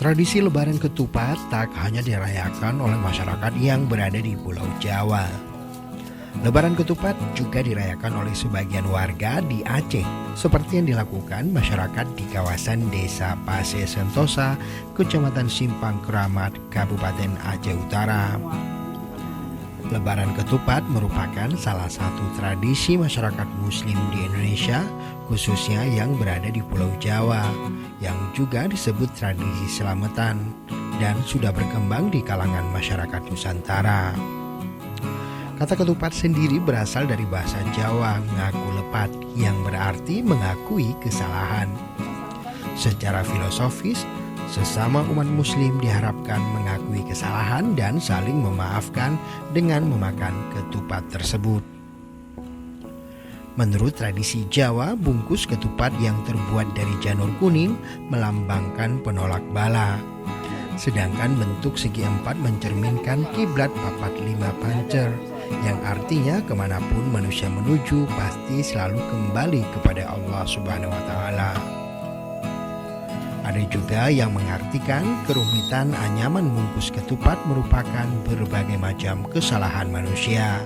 Tradisi Lebaran Ketupat tak hanya dirayakan oleh masyarakat yang berada di Pulau Jawa. Lebaran Ketupat juga dirayakan oleh sebagian warga di Aceh, seperti yang dilakukan masyarakat di kawasan Desa Pase Sentosa, Kecamatan Simpang Keramat, Kabupaten Aceh Utara. Lebaran Ketupat merupakan salah satu tradisi masyarakat Muslim di Indonesia, khususnya yang berada di Pulau Jawa, yang juga disebut tradisi selamatan dan sudah berkembang di kalangan masyarakat Nusantara. Kata ketupat sendiri berasal dari bahasa Jawa ngaku lepat, yang berarti mengakui kesalahan. Secara filosofis, sesama umat Muslim diharapkan mengakui kesalahan dan saling memaafkan dengan memakan ketupat tersebut. Menurut tradisi Jawa, bungkus ketupat yang terbuat dari janur kuning melambangkan penolak bala. Sedangkan bentuk segi empat mencerminkan kiblat papat lima pancer, yang artinya kemanapun manusia menuju pasti selalu kembali kepada Allah Subhanahu wa Ta'ala. Ada juga yang mengartikan kerumitan anyaman bungkus ketupat merupakan berbagai macam kesalahan manusia.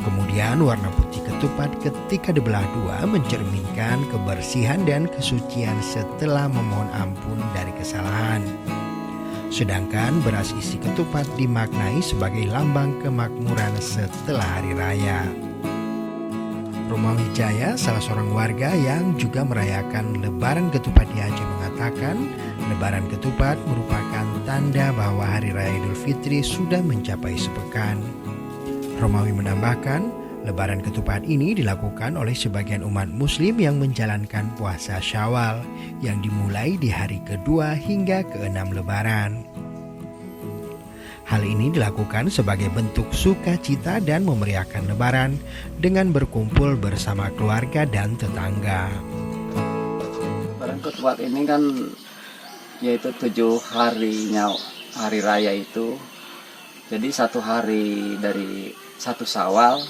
Kemudian warna putih ketupat ketika dibelah dua mencerminkan kebersihan dan kesucian setelah memohon ampun dari kesalahan. Sedangkan beras isi ketupat dimaknai sebagai lambang kemakmuran setelah hari raya. Romawi Jaya, salah seorang warga yang juga merayakan Lebaran Ketupat di Aceh, mengatakan Lebaran Ketupat merupakan tanda bahwa Hari Raya Idul Fitri sudah mencapai sepekan. Romawi menambahkan, Lebaran Ketupat ini dilakukan oleh sebagian umat Muslim yang menjalankan puasa Syawal yang dimulai di hari kedua hingga keenam Lebaran. Hal ini dilakukan sebagai bentuk sukacita dan memeriahkan Lebaran dengan berkumpul bersama keluarga dan tetangga. Lebaran Ketupat ini kan yaitu 7 harinya hari raya itu. Jadi 1 hari dari 1 Syawal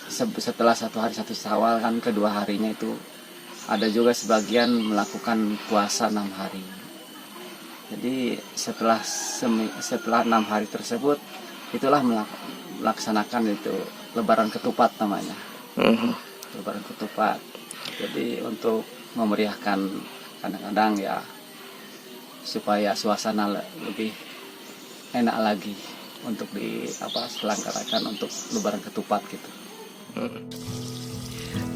setelah 1 hari 1 Syawal kan kedua harinya itu ada juga sebagian melakukan puasa 6 hari. Jadi setelah 6 hari tersebut itulah melaksanakan itu Lebaran Ketupat namanya. Lebaran Ketupat. Jadi untuk memeriahkan kadang-kadang ya supaya suasana lebih enak lagi untuk diselenggarakan untuk Lebaran Ketupat gitu.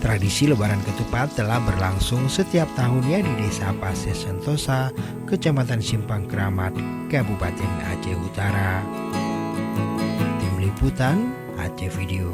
Tradisi Lebaran Ketupat telah berlangsung setiap tahunnya di Desa Pase Sentosa, Kecamatan Simpang Keramat, Kabupaten Aceh Utara. Tim Liputan Aceh Video.